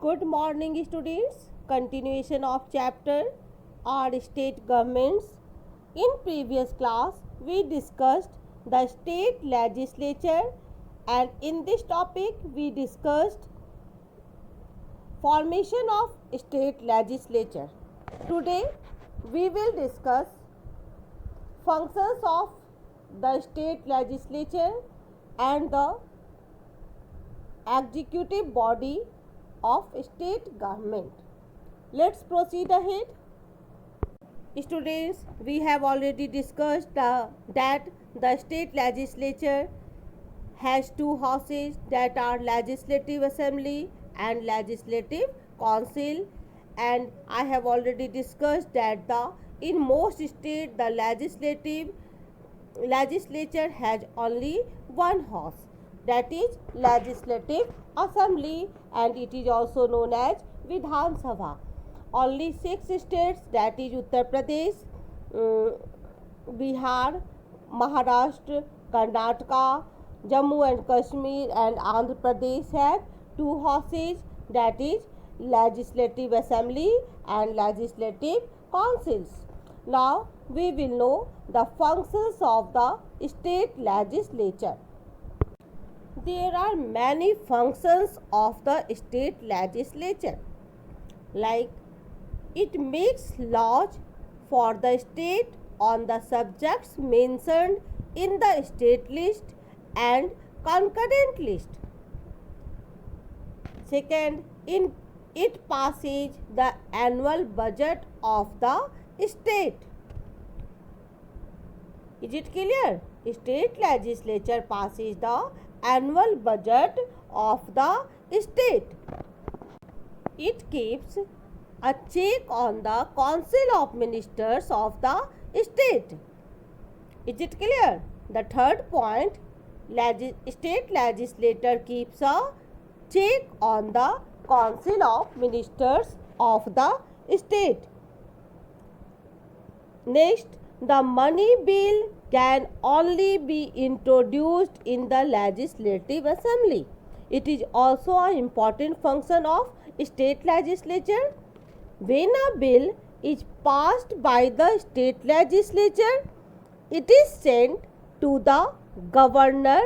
Good morning, students. Continuation of chapter Our State Governments. In previous class, we discussed the state legislature, and in this topic, we discussed formation of state legislature. Today, we will discuss functions of the state legislature and the executive body of state government. Let's proceed ahead. Students, we have already discussed that the state legislature has two houses, that are legislative assembly and legislative council, and I have already discussed that in most states the legislature has only one house, that is legislative assembly, and it is also known as Vidhan Sabha. Only 6 states, that is Uttar Pradesh, Bihar, Maharashtra, Karnataka, Jammu and Kashmir and Andhra Pradesh have two houses, that is legislative assembly and legislative councils. Now we will know the functions of the state legislature. There are many functions of the state legislature, like it makes laws for the state on the subjects mentioned in the state list and concurrent list. Second, it passes the annual budget of the state. Is it clear? State legislature passes the annual budget of the state. It keeps a check on the council of ministers of the state. Is it clear? The third point, state legislature keeps a check on the council of ministers of the state. Next, the money bill can only be introduced in the legislative assembly. It is also an important function of state legislature. When a bill is passed by the state legislature, it is sent to the governor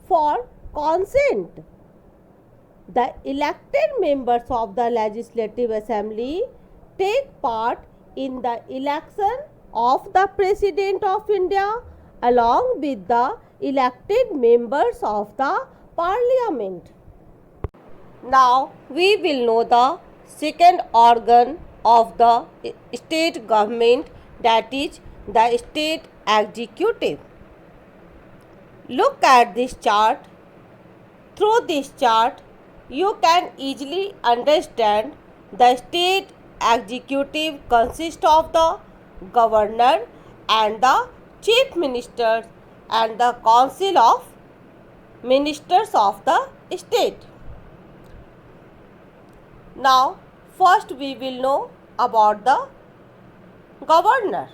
for consent. The elected members of the legislative assembly take part in the election of the President of India along with the elected members of the Parliament. Now we will know the second organ of the state government, that is the state executive. Look at this chart. Through this chart, you can easily understand the state executive consists of the governor and the chief minister and the council of ministers of the state. Now, first we will know about the governor.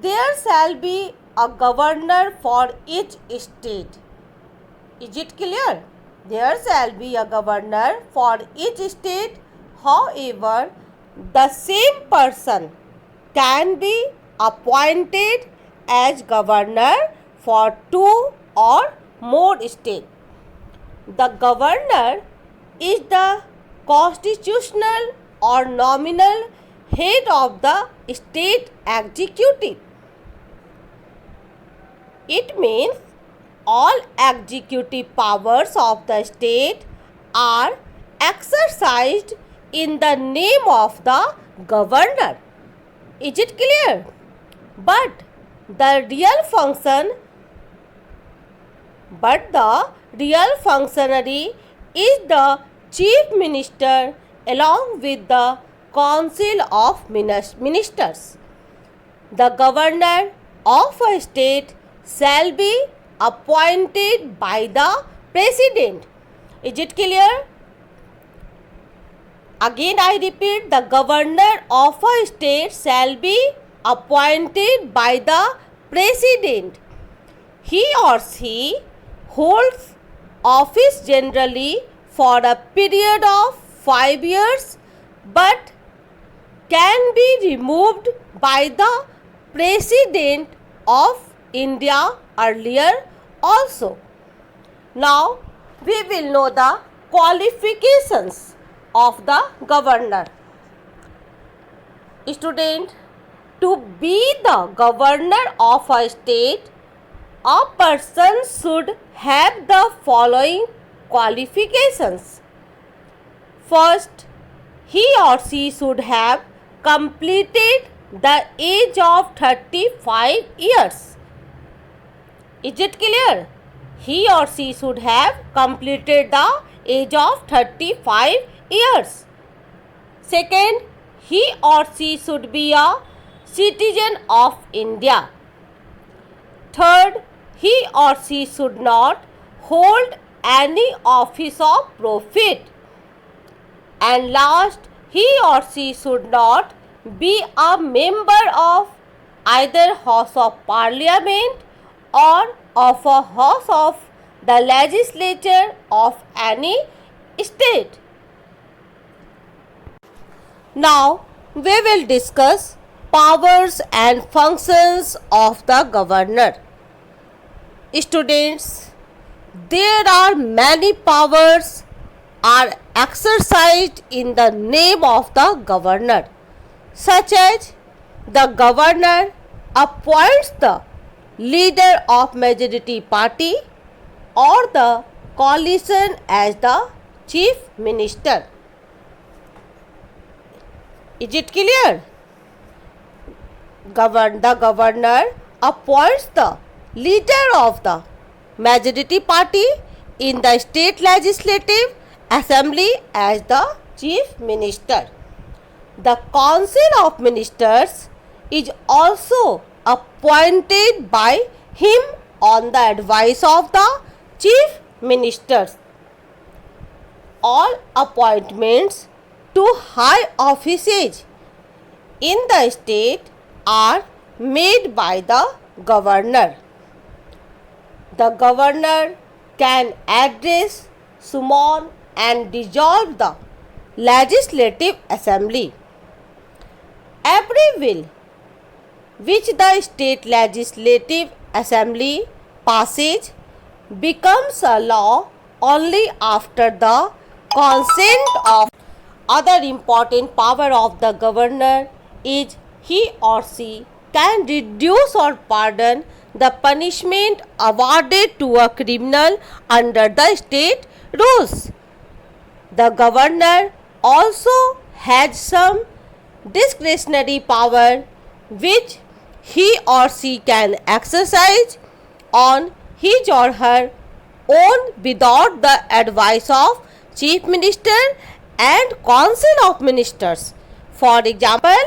There shall be a governor for each state. Is it clear? There shall be a governor for each state. However, the same person can be appointed as governor for 2 or more states. The governor is the constitutional or nominal head of the state executive. It means all executive powers of the state are exercised in the name of the governor. Is it clear? But the real functionary is the chief minister along with the council of ministers. The governor of a state shall be appointed by the president. Is it clear? Again I repeat, the governor of a state shall be appointed by the president. He or she holds office generally for a period of 5 years but can be removed by the President of India earlier also. Now we will know the qualifications of the governor. Student, to be the governor of a state, a person should have the following qualifications. First, he or she should have completed the age of 35 years. Is it clear? He or she should have completed the age of 35 years. Second, he or she should be a citizen of India. Third, he or she should not hold any office of profit. And last, he or she should not be a member of either House of Parliament or of a House of the Legislature of any state. Now we will discuss powers and functions of the governor. Students, there are many powers are exercised in the name of the governor, such as the governor appoints the leader of majority party or the coalition as the chief minister. Is it clear? The governor appoints the leader of the majority party in the state legislative assembly as the chief minister. The council of ministers is also appointed by him on the advice of the chief ministers. All appointments to high offices in the state are made by the governor. The governor can address, summon and dissolve the legislative assembly. Every bill which the state legislative assembly passes becomes a law only after the consent of. Other important power of the governor is he or she can reduce or pardon the punishment awarded to a criminal under the state rules. The governor also has some discretionary power which he or she can exercise on his or her own without the advice of chief minister and council of ministers. For example,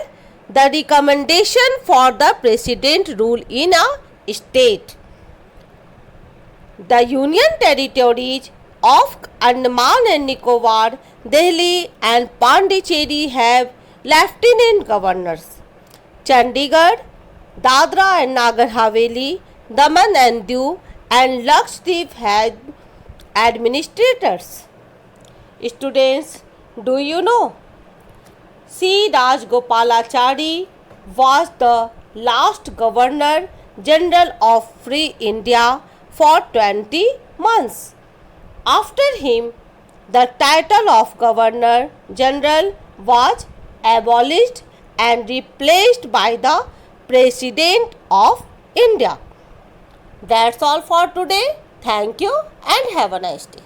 the recommendation for the president rule in a state. The union territories of Andaman and Nicobar, Delhi and Pondicherry have lieutenant governors. Chandigarh, Dadra and Nagar Haveli, Daman and Diu and Lakshadweep have administrators. Students, do you know? C. Rajagopalachari was the last Governor General of Free India for 20 months. After him, the title of Governor General was abolished and replaced by the President of India. That's all for today. Thank you and have a nice day.